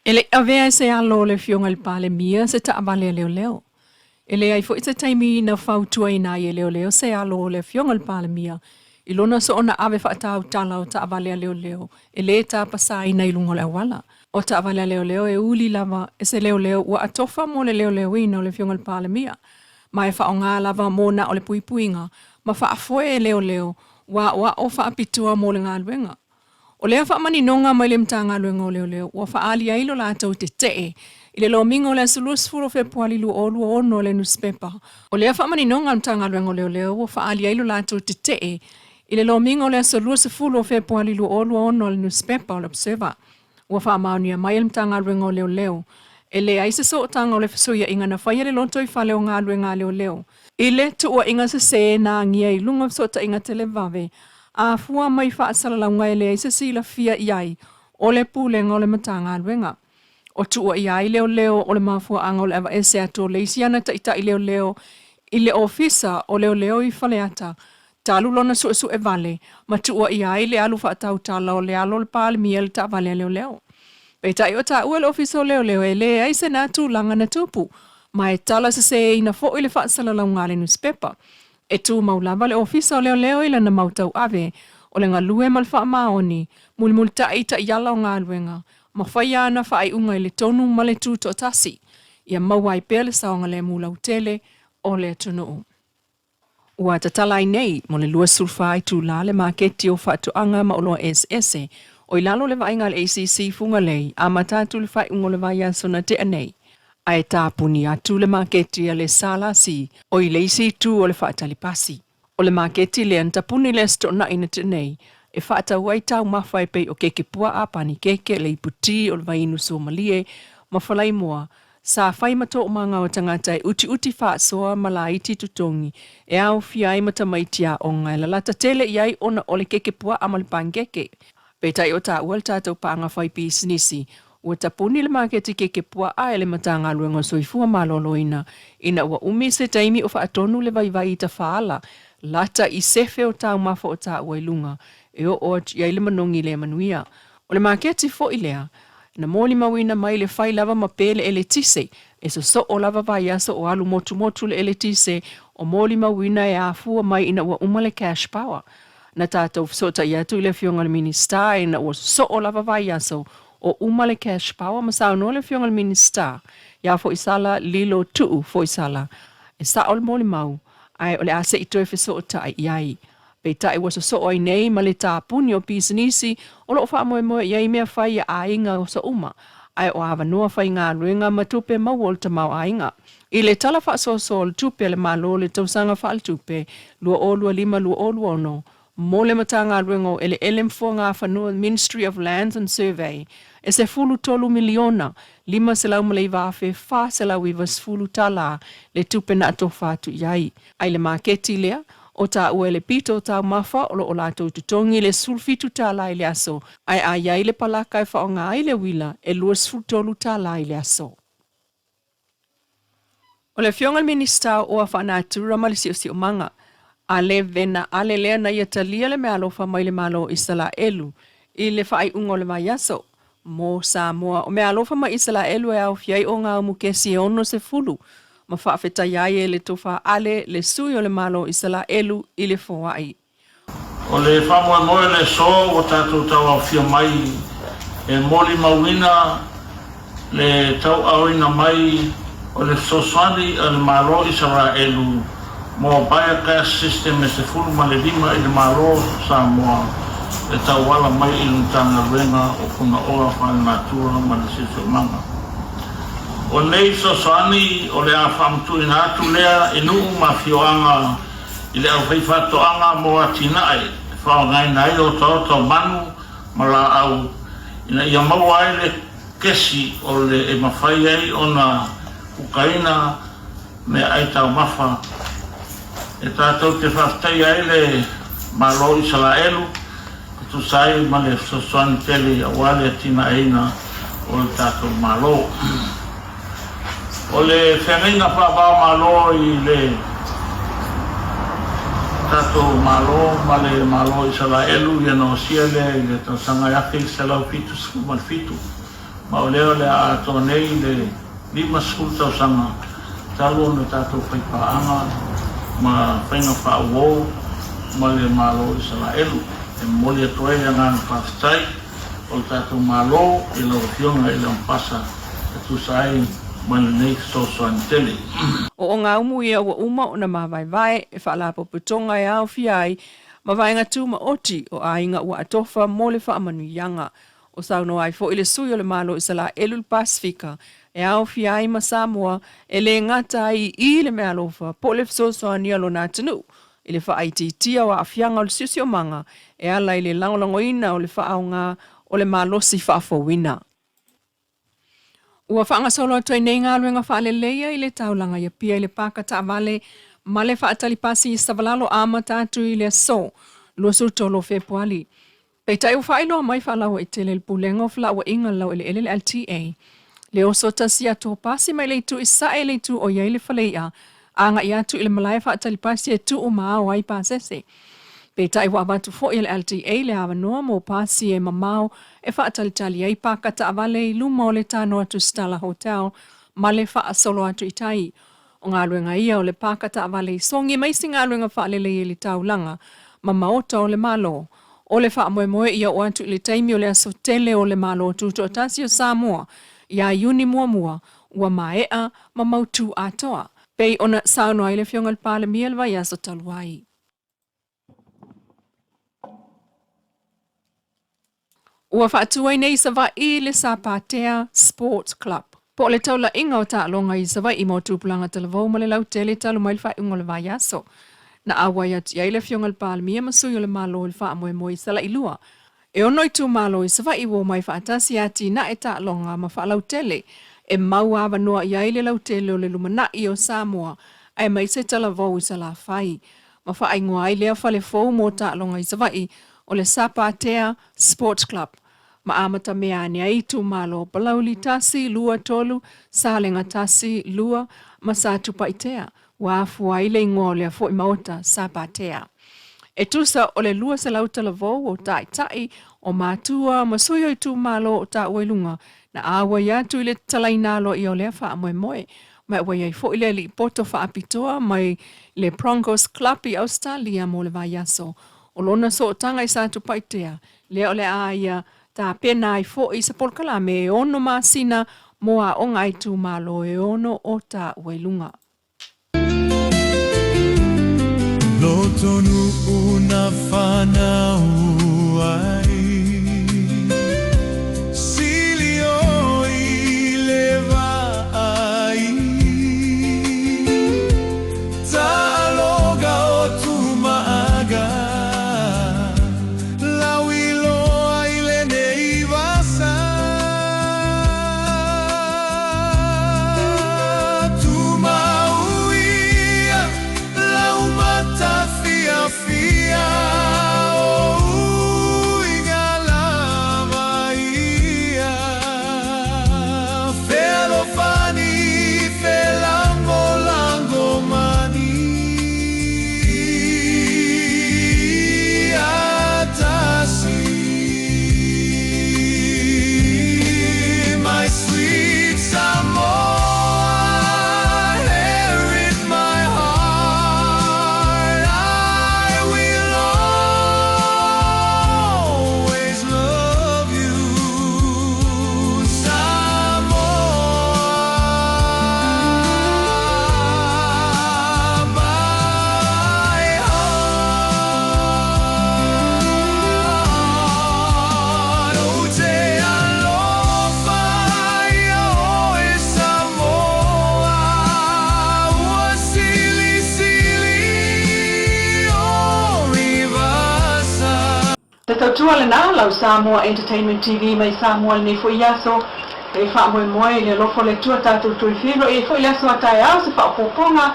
Ele avea se alo le fionga le pale mia se ta avale leo leo. Ele ai fo ita taimi na fautua ina ye leo leo se alo le fionga le pale mia. Ilona so ona ave whaatau tala o ta avale leo leo. Ele ta pasa ina ilungo le awala. O ta avale leo leo e uli lava e se leo leo ua atofa mo le leo leo ina o le fionga le pale mia. Ma e whaonga lava mo na o le pui puinga. Ma whaafoe leo leo wa o whaapitua mo le ngā luenga. O lea whaamani nonga mai le mtanga luenga o leo leo, wa whaali ailo lātou te te. I le lo mingo le sulus furo februari lu o lu ono le newspaper. O lea whaamani nonga mtanga luenga o leo leo, wa whaali ailo lātou te te. I le lo mingo le sulus furo februari lu o lu ono le newspaper o le observer. Wa whaamaunia mai le mtanga luenga o leo leo. E le aise so tanga o le fasuia inga na whaia le lonto I whale o ngā luenga leo leo. I le tua inga se na ngia I lunga so ta inga tele vave. A fua mai whaasala launga e lea isa sila fia iai o le pūlenga o le matanga luenga. O tua iai leo leo o le mafua anga o le ava ese ato le isiana ta ita I leo leo I le ofisa o leo leo I whaleata. Talu lona su e vale, ma tua iai le alu whaatau tala o le alo le pāle miele ta vale leo leo. Peta I o ta ua le ofisa o leo leo e le aise na tūlanga na tupu, ma e tala se ina fo I le whaasala launga le newspaper. E tu maulava le ofisa o leo leo ila na mautau ave, o le ngalue malwha maoni, mul ta ita yala o ngā luenga, ma whaiana whai unga I le tonu ma le tūto tasi, ia mawai pele saonga le mulau tele o le tunuu. Ua tatalai nei, mo le lua sulfai tu la le maketi o whaatuanga ma oloa SS, o ilalo le vainga le ACC funga lei, a matatu le whai unga le vai asona te anei. Ai tāpuni atu le maketi a le sala si, o I leisi tu o le whaatalipasi. O le maketi le antapuni le sto na ina tenei, e whaatau ai tau mawhai pei o keke pua a pani keke le iputi o le vainu Somalie, mawhalai mua, sa whai mato o manga o tangata e uti whaasoa malaiti tutongi, e au fiai matamaitia o ngai la lata tele iai ona o le keke pua amal pangeke. Petai o ta ual tātou paanga whai pis nisi, ua tapuni le maketi keke pua a ele matanga luenga soifua maloloina, ina ua umi se taimi o whaatonu le vai ta whaala, lata I sefe o tau mafa o ta uailunga, e o ot iai le manongi le manuia. O le maketi fo ilea, na moli mawina mai le whai lava mapele ele tise, e so o lava vai aso o alu motu le ele tise, o moli mawina e afua mai ina ua umale cash power. Na tātou fsota iatu I le fionga le minista, ina ua so o lava vai aso, o umale cash power masao no le fionga le minista ya fo isala lilo tu fo isala e sa ol moli mau ai ole ase ito e feso ta ai pe tai was so oi nei maleta punio pisnisi o lo fa mo ia me fa ia ainga so uma ai o ava no fa inga luenga matupe ma volta ma ainga ile tala fa so tupe le malo le tosanga fa tupe lo o lo lima lo o lo no mole matanga luengo ele mfonga fa no Ministry of Lands and Survey e se fulu tolu miliona, lima se lau malei wafe, fa se lau iwa fulu tala, le tupe na ato fatu iai. Ai le maketi lea, o ta ue le pito o ta mafa, o lo o lato tutongi le sulfitu tala i le aso, ai iai le palaka e whaonga ai le wila, e lua sfutolu tala i le aso. O le fionga minista o a whanatura malisi o si o manga, a le vena a le lea na ia talia le mealo fa mai le malo Israelu, i le whai ungo le mai aso. Mo Samoa, o mea alofa ma Israelu e au fiai o ngā mukesi ono se fulu. Ma whaafeta iai e le tofa ale le sui o le malo Israelu I le Hawaii. O le whamoe moe le so o tātou tau au fia mai e moli mawina le tau awina mai o le soswani o le malo Israelu mo biogas system e se fulu ma le lima I le malo Samoa. E tau wala mai I luntanga renga o kuna oa whannatura ma le siso manga. O nei sosani o le a whamtu ina atu lea inu ma fioanga I le au whaifatoanga mo atinae. Whao ngai nai o tau manu ma la au. Ina ia mau ai le kesi o le e mawhai ai o na ukaina me ai tau mafa. E tātou te whaftai ai le malo Israelu. Tu sai ma le sosoani tele a wale atina eina o le tātou malo. O le whenga whawao malo I le tātou malo ma le malo Israelu ia no sia le I le tausanga yake I se lau fitu skuman fitu. ma o leo le a to nei le lima skul tau sanga talo na tatou whaipaanga ma whainga whaawou ma le malo i Salaelu e moli atoe a ngāna whaafitai o tatou malo i lau fionga i lau mpasa e tu sai ma le nei soso antele. O ngā umu ia ua uma o na mawaiwai e whaalapo putonga e au fiai ma vainga tū ma oti o a inga ua atofa mo le whaamanuianga. O sauno ai fo ile sui o le malo i Salaelu Pasifika e au fiai ma Samoa e le ngata i le mea lofa po le fisoso ania lo nā tanu i le whaaititia wa afianga o le siusio manga e ala i le langolongoina o le whaaunga o le malosi whaafowina. Ua whaanga solo atu nei ngā luenga whaaleleia i le taulanga ia pia i le pāka taavale ma le whaatalipasi i savalalo ama tātu i le so lua surutolo Februari. Pei tai u whaeloa mai whaalawa i tele le pulenga o whaalawa inga lau ele ele LTA. Le oso tasi ato pasi mai leitu i sae leitu o iei le whaleia anga i atu i le malaya whaatalipasi e tu o maa o ai pāsese. Pei tai wa abatu fo i le LTA le Vaifanua mo pasi e mamao e whaatalitali ai pāka taavale i luma o le tano atu Tala Hotel ma le whaasolo atu i tai. O ngā luenga ia o le pāka taavale i songi maisi ngā luenga whaalele i le taulanga ma maota o le malo. O le whaamoemoe ia o atu i le taimi o le asotele o le malo tuto tasi o Samoa ia iuni mua ua maea ma mautu atoa. Pei ona sauno ai le fionga le pāle mia le vai aso taluai. Ua whaatua nei sa vai i le Sapatea Sports Club. Po le taula inga o tālonga i sa vai i mo tūpulanga talavau ma le lau tele talu mai le whai ungo le vai aso. Na awai atu ia i le fionga le pāle mia masui o le malo le whaamoemoe i sa Leilua. E ono i tū malo i sa vai i wo mai whaatasi ati na e tālonga ma whaalau tele. E mau Vaifanua ia i le lau tele o le lumanai o Samoa. Ai mai se talavau i sa la whai. Ma whaingoa ai lea whale fōu mo tālonga i sa vai o le Sapatea Sports Club. Ma amata mea ni ai tū malo palauli tasi lua tolu, salenga tasi lua, ma sa tupaitea. Wa fua ile ingoa lea fo imaota Sapatea. E tusa o le lua se lau talavou o tai o mātua masuio i tū malo o ta uelunga na awa iatu i le talainalo i o lea whaamoemoe. Mai wai ai fo ile li poto whaapitoa mai le Broncos Club i Australia mo le vaiaso. O lona so o tanga i sa tupaitea. Lea o le aia ta pena i fo i sa polkalame e ono masina mo a onga i tū malo e ono o ta uelunga. Lotonu una whanau ai Silio i le vai Ta aloga o tu maaga Lau i loa i le nei vasa Tu mauia lau mata Fia o inga ia Felo fani felango lango mani Atasi My sweet Samoa Te tautua le nā lau Samoa Entertainment TV mai Samoa le nei fo iaso e wha moe moe le lofo le tua tātou tui whiro e fo iaso a tae au se wha poponga